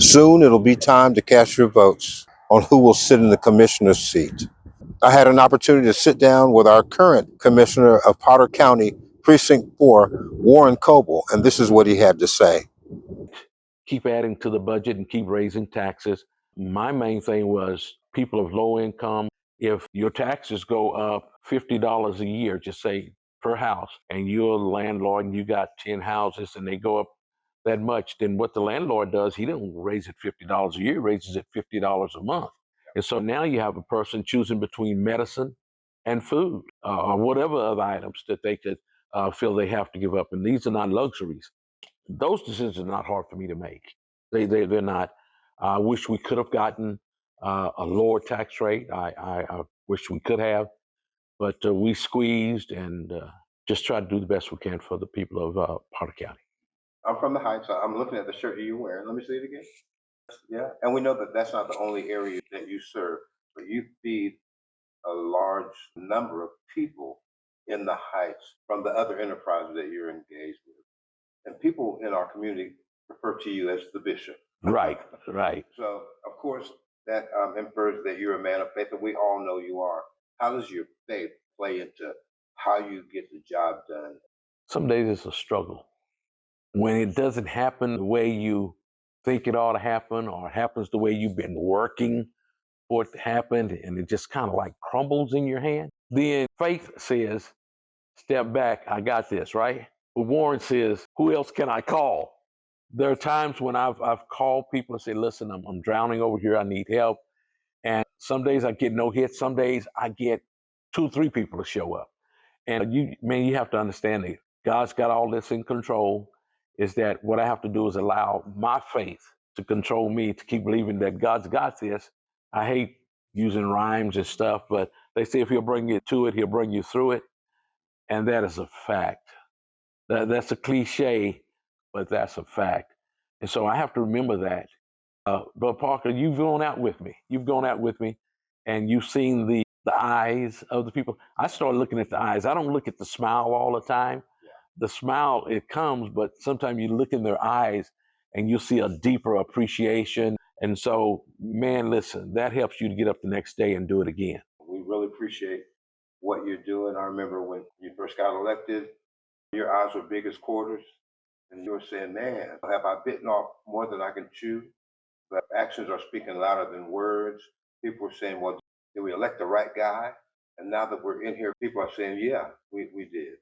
Soon it'll be time to cast your votes on who will sit in the commissioner's seat. I had an opportunity to sit down with our current commissioner of Potter County, Precinct 4, Warren Coble, and this is what he had to say. Keep adding to the budget and keep raising taxes. My main thing was people of low income. If your taxes go up $50 a year, just say per house, and you're a landlord and you got 10 houses and they go up that much, then what the landlord does, he doesn't raise it $50 a year, he raises it $50 a month. And so now you have a person choosing between medicine and food or whatever other items that they could feel they have to give up. And these are not luxuries. Those decisions are not hard for me to make. They're not. I wish we could have gotten a lower tax rate. I wish we could have, but we squeezed and just tried to do the best we can for the people of Potter County. I'm from the Heights. I'm looking at the shirt you're wearing. Let me see it again. Yeah, and we know that that's not the only area that you serve, but you feed a large number of people in the Heights from the other enterprises that you're engaged with. And people in our community refer to you as the bishop. Right, right. So, of course, that infers that you're a man of faith, and we all know you are. How does your faith play into how you get the job done? Some days it's a struggle. When it doesn't happen the way you think it ought to happen, or it happens the way you've been working for it to happen, and it just kind of like crumbles in your hand, then faith says, step back, I got this, right? But Warren says, who else can I call? There are times when I've called people and say, listen, I'm drowning over here, I need help. And some days I get no hits, some days I get 2 or 3 people to show up. And you have to understand that God's got all this in control. Is that what I have to do is allow my faith to control me, to keep believing that God's got this. I hate using rhymes and stuff, but they say if he'll bring you to it, he'll bring you through it. And that is a fact. That's a cliche, but that's a fact. And so I have to remember that. But Parker, you've gone out with me. You've gone out with me, and you've seen the eyes of the people. I started looking at the eyes. I don't look at the smile all the time. The smile, it comes, but sometimes you look in their eyes and you see a deeper appreciation. And so, man, listen, that helps you to get up the next day and do it again. We really appreciate what you're doing. I remember when you first got elected, your eyes were big as quarters, and you were saying, man, have I bitten off more than I can chew? But actions are speaking louder than words. People are saying, well, did we elect the right guy? And now that we're in here, people are saying, yeah, we did.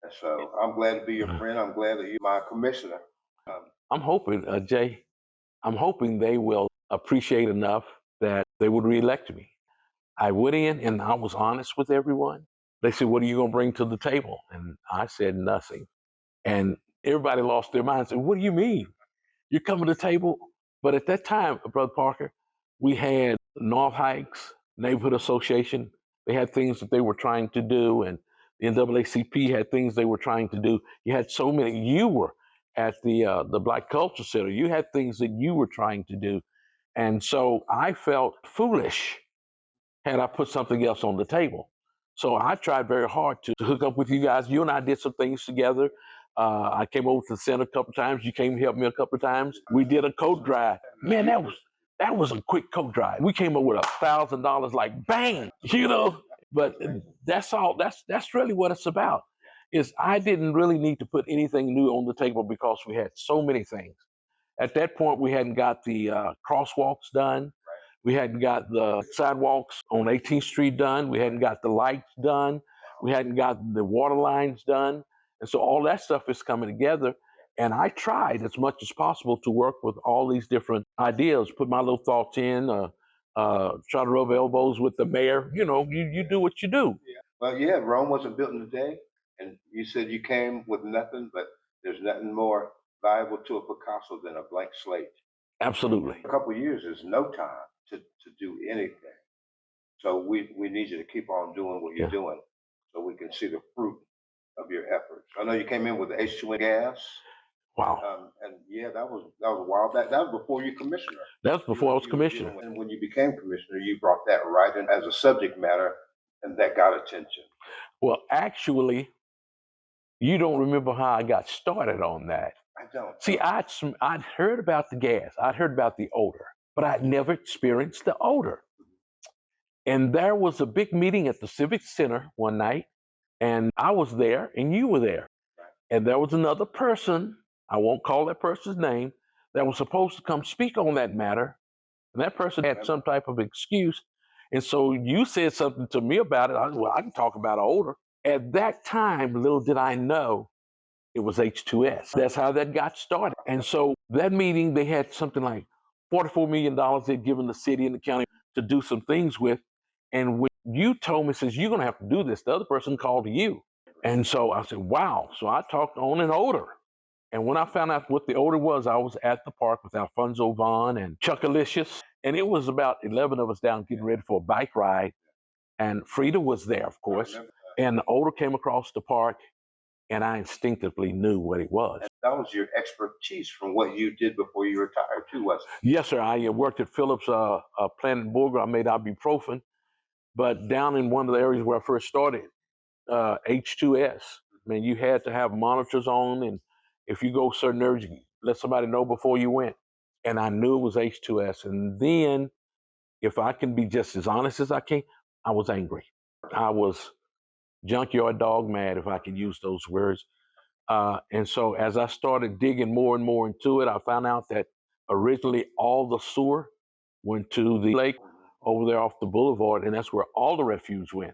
And so I'm glad to be your friend. I'm glad that you're my commissioner. I'm hoping, Jay, I'm hoping they will appreciate enough that they would reelect me. I went in and I was honest with everyone. They said, what are you going to bring to the table? And I said, nothing. And everybody lost their minds. Said, what do you mean? You're coming to the table? But at that time, Brother Parker, we had North Heights Neighborhood Association. They had things that they were trying to do, and the NAACP had things they were trying to do. You had so many. You were at the Black Culture Center. You had things that you were trying to do. And so I felt foolish had I put something else on the table. So I tried very hard to hook up with you guys. You and I did some things together. I came over to the center a couple of times. You came and helped me a couple of times. We did a coat drive. Man, that was a quick coat drive. We came up with $1,000, like bang, you know. But that's all. That's really what it's about. Is I didn't really need to put anything new on the table because we had so many things. At that point, we hadn't got the crosswalks done. We hadn't got the sidewalks on 18th Street done. We hadn't got the lights done. We hadn't got the water lines done. And so all that stuff is coming together. And I tried as much as possible to work with all these different ideas, put my little thoughts in, try to rub elbows with the mayor. You know, you do what you do. Well, yeah, Rome wasn't built in a day. And you said you came with nothing, but there's nothing more valuable to a Picasso than a blank slate. Absolutely. A couple of years is no time to do anything. So we need you to keep on doing what you're doing so we can see the fruit of your efforts. I know you came in with the H2N gas. Wow. And yeah, that was a while back. That was before you commissioner. That was before I was commissioner. And when you became commissioner, you brought that right in as a subject matter, and that got attention. Well, actually, you don't remember how I got started on that. I don't. See, I'd heard about the gas, I'd heard about the odor, but I'd never experienced the odor. And there was a big meeting at the Civic Center one night, and I was there, and you were there. And there was another person, I won't call that person's name, that was supposed to come speak on that matter. And that person had some type of excuse. And so you said something to me about it. I said, well, I can talk about odor. At that time, little did I know it was H2S. That's how that got started. And so that meeting, they had something like $44 million they'd given the city and the county to do some things with. And when you told me, says, you're going to have to do this, the other person called you. And so I said, wow. So I talked on an odor. And when I found out what the odor was, I was at the park with Alfonso Vaughn and Chuckalicious. And it was about 11 of us down getting ready for a bike ride. And Frida was there, of course. And the odor came across the park, and I instinctively knew what it was. That was your expertise from what you did before you retired, too, wasn't it? Yes, sir. I worked at Phillips plant in Boulder. I made ibuprofen. But down in one of the areas where I first started, H2S, I mean, you had to have monitors on, and if you go certain areas, you let somebody know before you went. And I knew it was H2S. And then, if I can be just as honest as I can, I was angry. I was junkyard dog mad, if I could use those words. And so as I started digging more and more into it, I found out that originally all the sewer went to the lake over there off the boulevard, and that's where all the refuse went.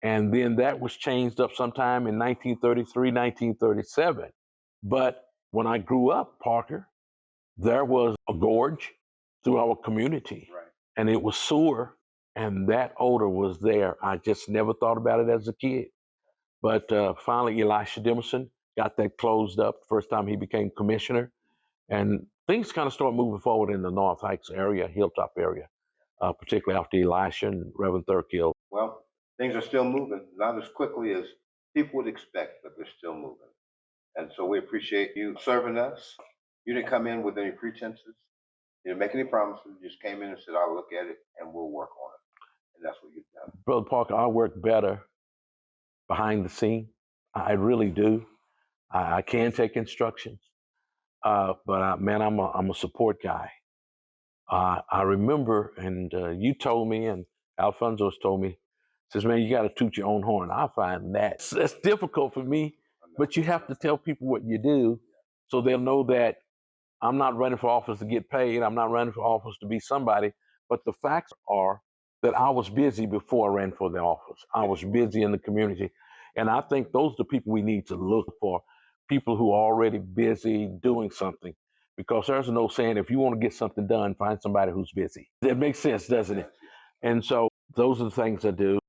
And then that was changed up sometime in 1933, 1937. But when I grew up, Parker, there was a gorge through our community, Right. and it was sewer, and that odor was there. I just never thought about it as a kid. But finally, Elisha Demerson got that closed up the first time he became commissioner. And things kind of started moving forward in the North Heights area, Hilltop area, particularly after Elisha and Reverend Thurkill. Well, things are still moving, not as quickly as people would expect, but they're still moving. And so we appreciate you serving us. You didn't come in with any pretenses. You didn't make any promises. You just came in and said, I'll look at it and we'll work on it. And that's what you've done. Brother Parker, I work better behind the scene. I really do. I can take instructions, but man, I'm a support guy. I remember, and you told me, and Alfonso's told me, says, man, you got to toot your own horn. I find that's difficult for me, but you have to tell people what you do so they'll know that I'm not running for office to get paid. I'm not running for office to be somebody. But the facts are that I was busy before I ran for the office. I was busy in the community. And I think those are the people we need to look for, people who are already busy doing something. Because there's no saying, if you want to get something done, find somebody who's busy. That makes sense, doesn't it? And so those are the things I do.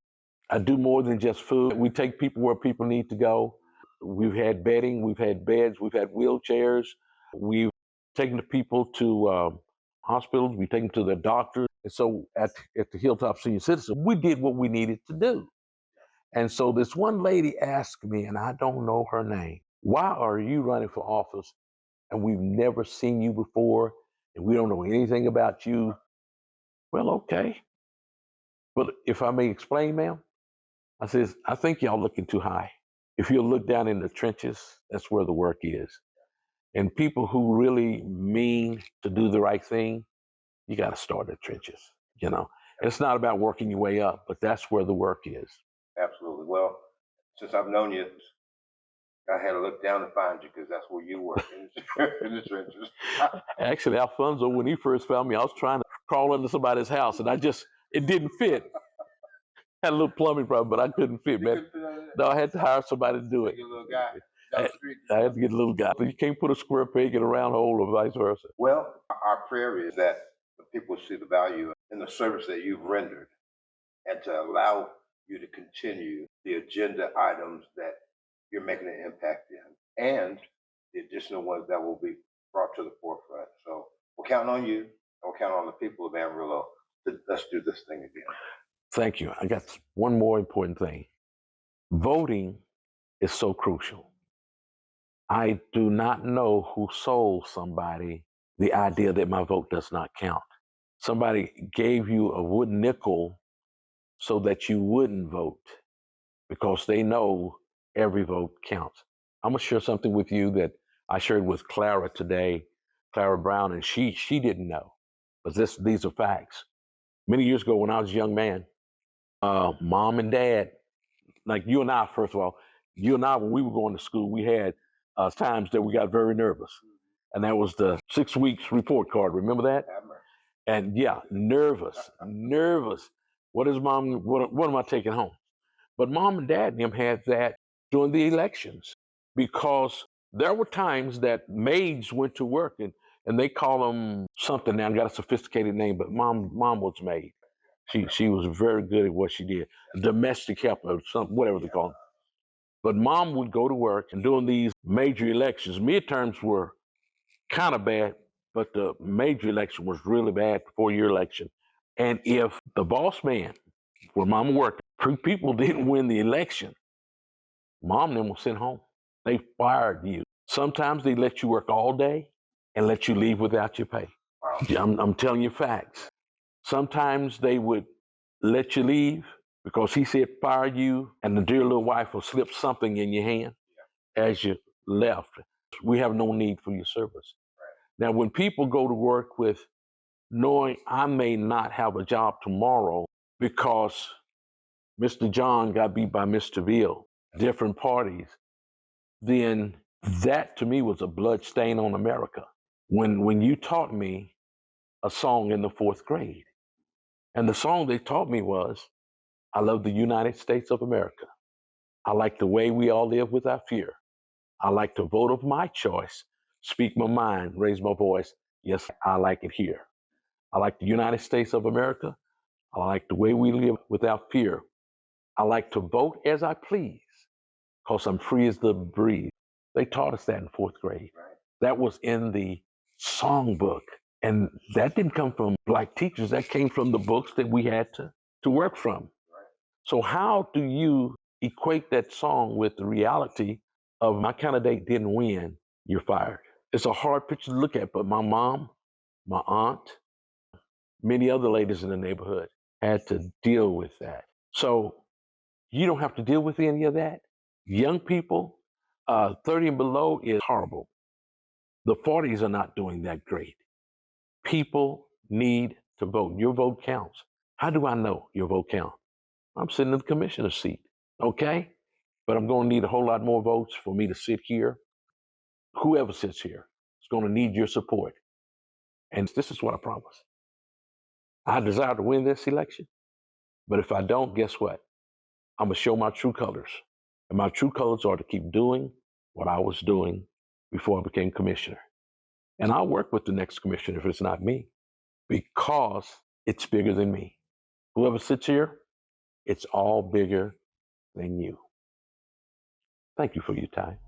I do more than just food. We take people where people need to go. We've had bedding, we've had beds, we've had wheelchairs. We've taken the people to hospitals, we've taken them to their doctors. And so at the Hilltop Senior Citizen, we did what we needed to do. And so this one lady asked me, and I don't know her name, why are you running for office and we've never seen you before and we don't know anything about you? Well, okay. But if I may explain, ma'am, I says, I think y'all looking too high. If you look down in the trenches, that's where the work is. And people who really mean to do the right thing, you got to start in the trenches, you know. It's not about working your way up, but that's where the work is. Absolutely. Well, since I've known you, I had to look down to find you because that's where you were, in the trenches. Actually, Alfonso, when he first found me, I was trying to crawl into somebody's house, and it didn't fit. Had a little plumbing problem, but I couldn't fit, man. No, I had to hire somebody to do it. Get a little guy down the street. I had to get a little guy. You can't put a square peg in a round hole or vice versa. Well, our prayer is that the people see the value in the service that you've rendered and to allow you to continue the agenda items that you're making an impact in and the additional ones that will be brought to the forefront. So we're counting on you. We're counting on the people of Amarillo. Let's do this thing again. Thank you. I got one more important thing. Voting is so crucial. I do not know who sold somebody the idea that my vote does not count. Somebody gave you a wooden nickel so that you wouldn't vote because they know every vote counts. I'm going to share something with you that I shared with Clara today, Clara Brown, and she didn't know. But these are facts. Many years ago when I was a young man, mom and dad, like you and I, first of all, you and I, when we were going to school, we had times that we got very nervous. And that was the 6 weeks report card. Remember that? And yeah, nervous. What is mom? What am I taking home? But mom and dad and them had that during the elections because there were times that maids went to work and they call them something now, got a sophisticated name, but mom was maid. She was very good at what she did. Domestic helper, something, whatever they call it. But mom would go to work, and during these major elections, midterms were kind of bad, but the major election was really bad, the 4-year election. And if the boss man, where mom worked, people didn't win the election, mom and them was sent home. They fired you. Sometimes they let you work all day and let you leave without your pay. I'm telling you facts. Sometimes they would let you leave because he said fire you, and the dear little wife will slip something in your hand as you left. We have no need for your service. Now, when people go to work with knowing I may not have a job tomorrow because Mr. John got beat by Mr. Bill, different parties, then that to me was a blood stain on America. When you taught me a song in the 4th grade, and the song they taught me was, I love the United States of America. I like the way we all live without fear. I like to vote of my choice, speak my mind, raise my voice. Yes, I like it here. I like the United States of America. I like the way we live without fear. I like to vote as I please because I'm free as the breeze. They taught us that in 4th grade. That was in the songbook. And that didn't come from black teachers. That came from the books that we had to work from. So how do you equate that song with the reality of my candidate didn't win, you're fired? It's a hard picture to look at, but my mom, my aunt, many other ladies in the neighborhood had to deal with that. So you don't have to deal with any of that. Young people, 30 and below is horrible. The 40s are not doing that great. People need to vote. Your vote counts. How do I know your vote counts? I'm sitting in the commissioner's seat, okay? But I'm going to need a whole lot more votes for me to sit here. Whoever sits here is going to need your support. And this is what I promise. I desire to win this election, but if I don't, guess what? I'm going to show my true colors. And my true colors are to keep doing what I was doing before I became commissioner. And I'll work with the next commissioner if it's not me, because it's bigger than me. Whoever sits here, it's all bigger than you. Thank you for your time.